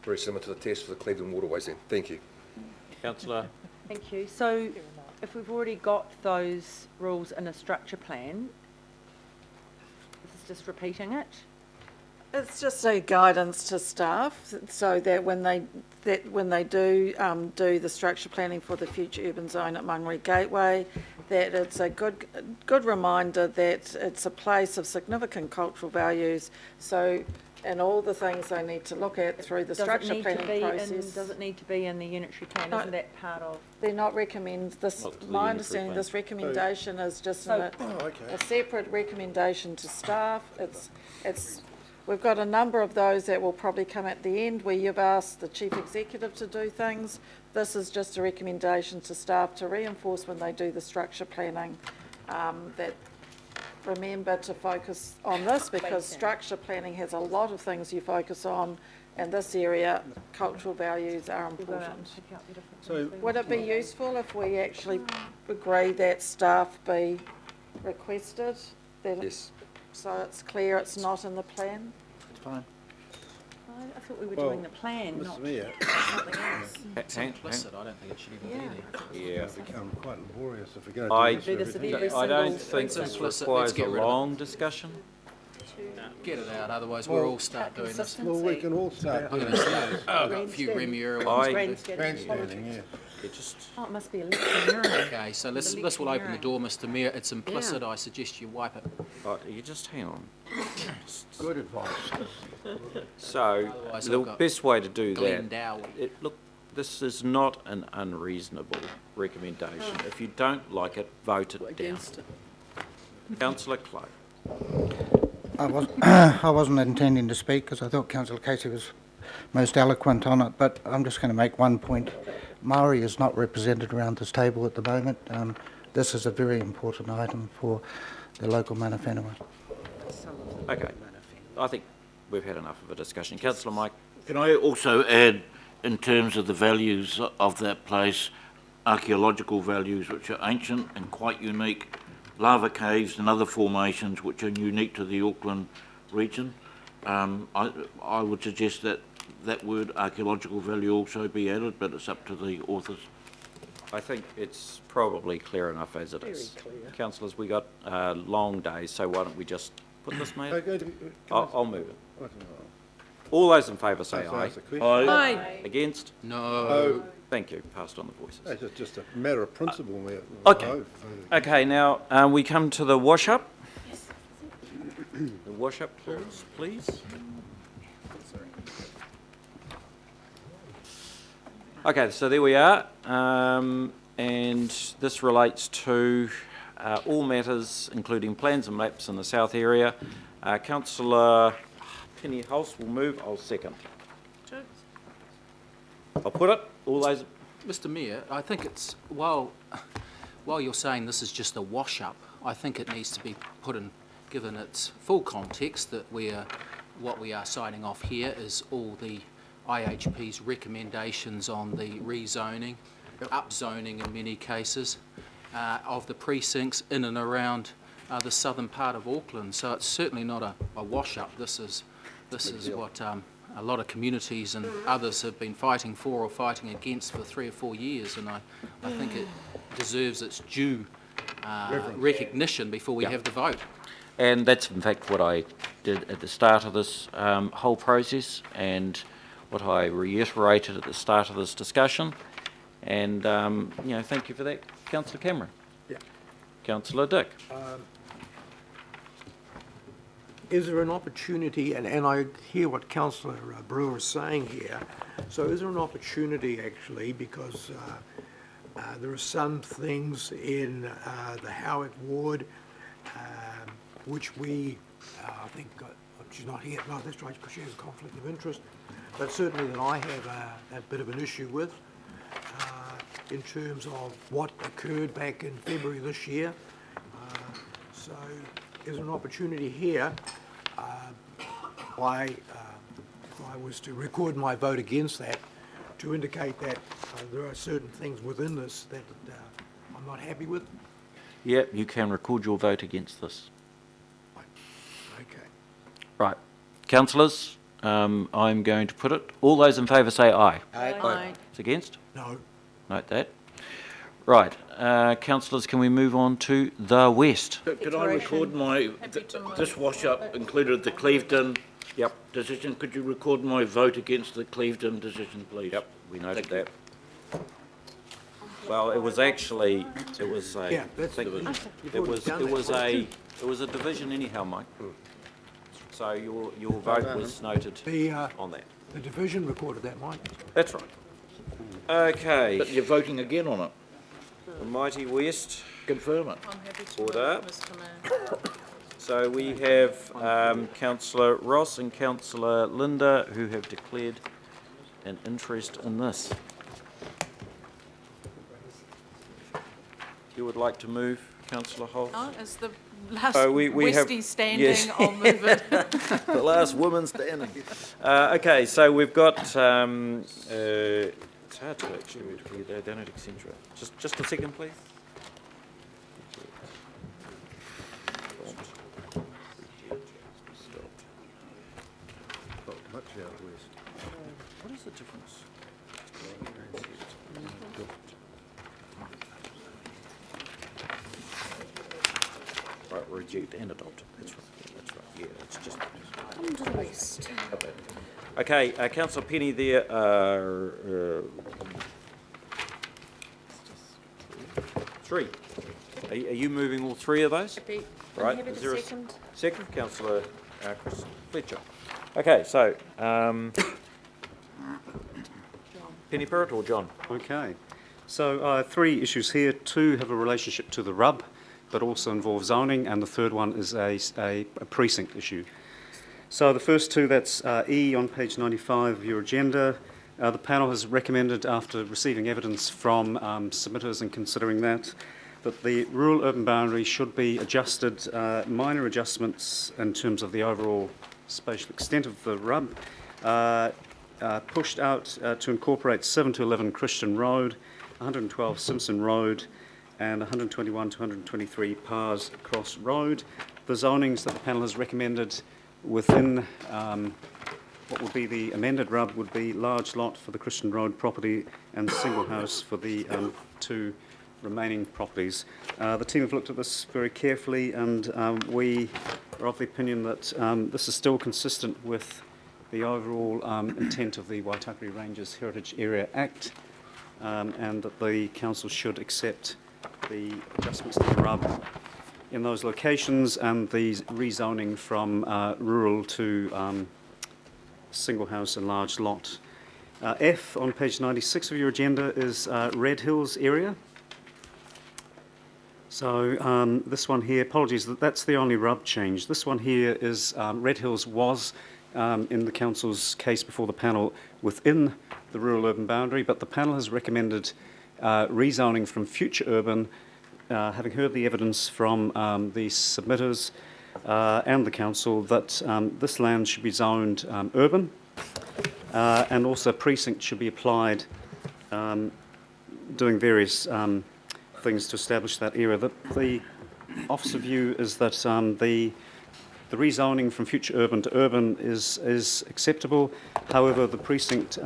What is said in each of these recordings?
Very similar to the test for the Cleveland waterways then. Thank you. Councillor. Thank you. So if we've already got those rules in a structure plan, this is just repeating it? It's just a guidance to staff, so that when they do do the structure planning for the future urban zone at Mangere Gateway, that it's a good reminder that it's a place of significant cultural values. So, and all the things they need to look at through the structure planning process. Does it need to be in the unitary plan? No. Isn't that part of? They're not recommend this. My understanding, this recommendation is just a separate recommendation to staff. We've got a number of those that will probably come at the end where you've asked the chief executive to do things. This is just a recommendation to staff to reinforce when they do the structure planning, that remember to focus on this, because structure planning has a lot of things you focus on, and this area, cultural values are important. So Would it be useful if we actually agree that staff be requested? Yes. So it's clear it's not in the plan? it's fine. I thought we were Well, doing the plan, not Mr. Mayor, something else. It's implicit. I don't think it should even be there. Yeah. it's become quite laborious if we're going I, to Do this everything. with every I don't single think piece this of- Let's requires get a rid of it. long discussion. Get it out, otherwise we'll all start doing this. Consistency. Well, we can all start I'm doing going to start. I've got a few Grandstanding. Remuera I- ones. grandstanding, yeah. It just, Oh, it must be a lecture. Okay, so this will open the door, Mr. Mayor. It's implicit. I suggest you wipe it. you just hang on. Good advice. So, Otherwise the I've got best way to do Glenn that, Dowie. look, this is not an unreasonable recommendation. If you don't like it, vote it down. Councillor Clough. I wasn't intending to speak because I thought Councillor Casey was most eloquent on it, but I'm just going to make one point. Maori is not represented around this table at the moment. This is a very important item for the local mana whenua. Okay, I think we've had enough of a discussion. Councillor Mike. Can I also add, in terms of the values of that place, archaeological values which are ancient and quite unique, lava caves and other formations which are unique to the Auckland region. I would suggest that that word archaeological value also be added, but it's up to the authors. I think it's probably clear enough as it is. Councillors, we got long days, so why don't we just put this, mate? I'll move it. I don't know. All those in favour say Can I aye. ask a question? Aye. Against? No. Thank you. Passed on the voices. It's just a matter of principle. Okay. Okay, now we come to the wash-up. The wash-up clause, please. Okay, so there we are. And this relates to all matters, including plans and maps in the south area. Councillor Penny Hulse will move. I'll second. I'll put it. All those. Mr. Mayor, I think it's, while you're saying this is just a wash-up, I think it needs to be put in, given its full context, that what we are signing off here is all the IHP's recommendations on the rezoning, upzoning in many cases, of the precincts in and around the southern part of Auckland. So it's certainly not a wash-up. This is what a lot of communities and others have been fighting for or fighting against for 3 or 4 years, and I think it deserves its due recognition before we have the vote. And that's in fact what I did at the start of this whole process, and what I reiterated at the start of this discussion. And thank you for that, Councillor Cameron. Yeah. Councillor Dick. Is there an opportunity, and I hear what Councillor Brewer is saying here, so is there an opportunity actually, because there are some things in the Howick ward which we, I think, she's not here, no, that's right, because she has a conflict of interest, but certainly that I have a bit of an issue with in terms of what occurred back in February this year. So there's an opportunity here, if I was to record my vote against that, to indicate that there are certain things within this that I'm not happy with. Yeah, you can record your vote against this. Okay. Right. Councillors, I'm going to put it. All those in favour say aye. Aye. Those against? No. Note that. Right, councillors, can we move on to the west? Could I record my, this wash-up included the Clevedon Yep. decision? Could you record my vote against the Clevedon decision, please? Yep, we noted Thank that. Well, it was actually, it was a, Yeah, that's it the- was a division anyhow, Mike. So your vote was noted The, on that. the division recorded that, Mike. That's right. Okay, But you're voting again on it. the mighty west. Confirm it. I'm happy to Order. move, Mr Mayor. So we have councillor Ross and councillor Linda who have declared an interest in this. You would like to move, councillor Holt? No, as the last we have- Westie standing, yes. I'll move it. The last woman standing. Okay, so we've got, it's hard to actually read here, they don't accentuate. Just a second, please. Not much out west. What is the difference? Right, reject and adopt. That's right. Yeah, it's just. Okay, councillor Penny there, three. Are you moving all three of those? Right, is there a second? Councillor Chris Fletcher. Okay, so, Penny Perrott or John? Okay, so 3 issues here. 2 have a relationship to the rub, but also involve zoning, and the third one is a precinct issue. So the first 2, that's E on page 95 of your agenda. The panel has recommended, after receiving evidence from submitters and considering that the rural-urban boundary should be adjusted, minor adjustments in terms of the overall spatial extent of the rub, pushed out to incorporate 7 to 11 Christian Road, 112 Simpson Road, and 121 to 123 Pars Cross Road. The zonings that the panel has recommended within what would be the amended rub would be large lot for the Christian Road property and single house for the 2 remaining properties. The team have looked at this very carefully, and we are of the opinion that this is still consistent with the overall intent of the Waitakere Ranges Heritage Area Act, and that the council should accept the adjustments to the rub in those locations and the rezoning from rural to single house and large lot. F on page 96 of your agenda is Red Hills area. So this one here, apologies, that's the only rub change. This one here is Red Hills was in the council's case before the panel within the rural-urban boundary, but the panel has recommended rezoning from future urban, having heard the evidence from the submitters and the council that this land should be zoned urban, and also precinct should be applied, doing various things to establish that area. The officer view is that the rezoning from future urban to urban is acceptable. However, the precinct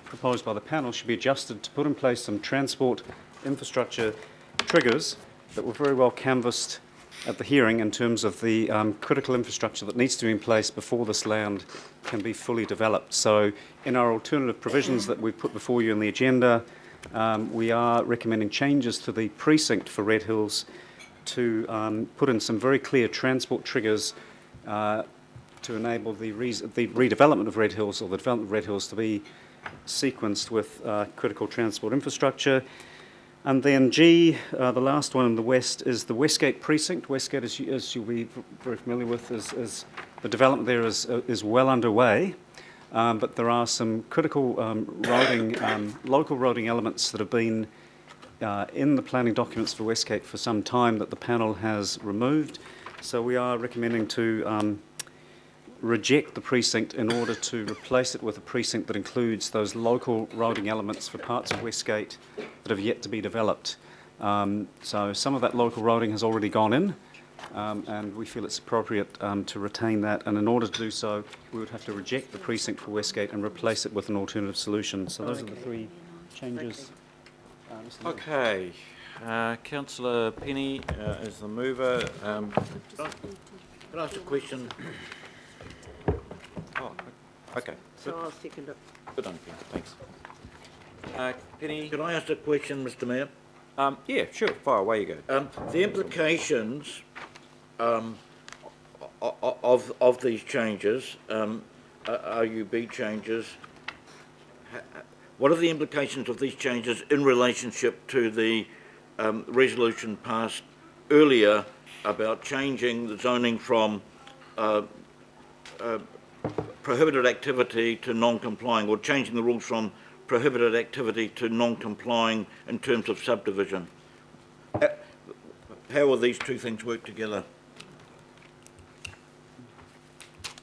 proposed by the panel should be adjusted to put in place some transport infrastructure triggers that were very well canvassed at the hearing in terms of the critical infrastructure that needs to be in place before this land can be fully developed. So in our alternative provisions that we've put before you in the agenda, we are recommending changes to the precinct for Red Hills to put in some very clear transport triggers to enable the redevelopment of Red Hills, or the development of Red Hills, to be sequenced with critical transport infrastructure. And then G, the last one in the west, is the Westgate precinct. Westgate, as you'll be very familiar with, is the development there is well underway. But there are some critical local roading elements that have been in the planning documents for Westgate for some time that the panel has removed. So we are recommending to reject the precinct in order to replace it with a precinct that includes those local roading elements for parts of Westgate that have yet to be developed. So some of that local roading has already gone in, and we feel it's appropriate to retain that. And in order to do so, we would have to reject the precinct for Westgate and replace it with an alternative solution. So those are the three changes. Mr. Mayor. Okay, councillor Penny is the mover. Can I ask a question? Oh, okay. So I'll second it. Good on you, thanks. Penny? Can I ask a question, Mr. Mayor? Yeah, sure, fire away you go. The implications of these changes, RUB changes, what are the implications of these changes in relationship to the resolution passed earlier about changing the zoning from prohibited activity to non-complying, or changing the rules from prohibited activity to non-complying in terms of subdivision? How will these two things work together?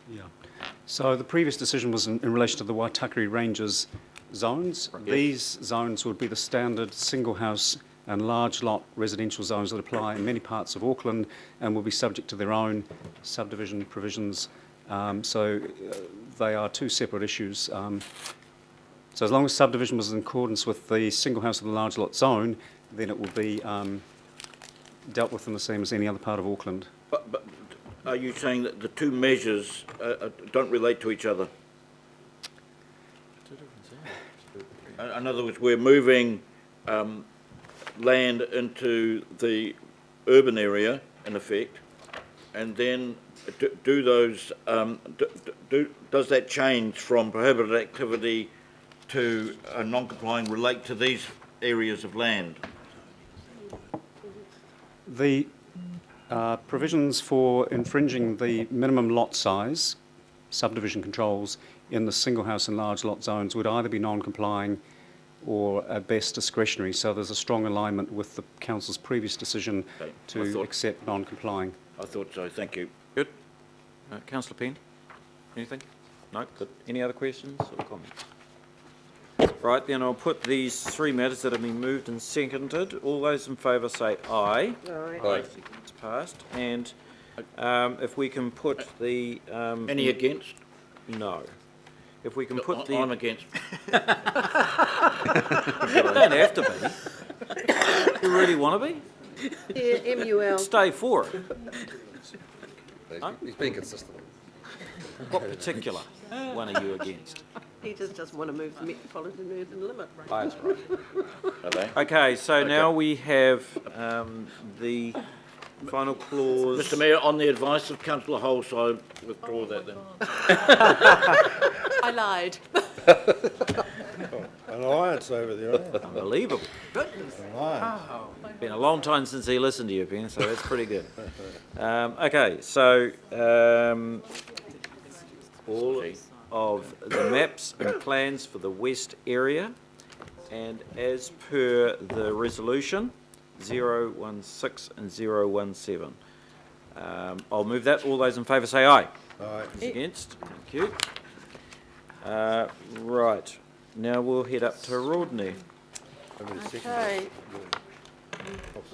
Yeah. So the previous decision was in relation to the Waitakere Ranges zones. These zones would be the standard single house and large lot residential zones that apply in many parts of Auckland and will be subject to their own subdivision provisions. They are two separate issues. So as long as subdivision was in accordance with the single house and the large lot zone, then it will be dealt with in the same as any other part of Auckland. But are you saying that the two measures don't relate to each other? In other words, we're moving land into the urban area, in effect, and then does that change from prohibited activity to non-complying relate to these areas of land? The provisions for infringing the minimum lot size, subdivision controls in the single house and large lot zones would either be non-complying or at best discretionary. So there's a strong alignment with the council's previous decision to accept non-complying. I thought so, thank you. Good. Councillor Penn, anything? No, good. Any other questions or comments? Right, then I'll put these three matters that have been moved and seconded. All those in favour say aye. Aye. It's passed. And if we can put the... Any against? No. If we can put the... I'm against. You don't have to be. You really want to be? Yeah, MUL. Stay for it. He's being consistent. What particular one are you against? He just doesn't want to move the metropolitan urban limit. That's right. Are they? Okay, so now we have the final clause. Mr. Mayor, on the advice of Councillor Holmes, I withdraw that then. I lied. An alliance over there, Unbelievable. an alliance. Been a long time since he listened to you, Ben, so that's pretty good. Okay, so all of the maps and plans for the west area, and as per the resolution 016 and 017. I'll move that. All those in favour say aye. Aye. Against? Thank you. Right, now we'll head up to Rodney. Okay, It was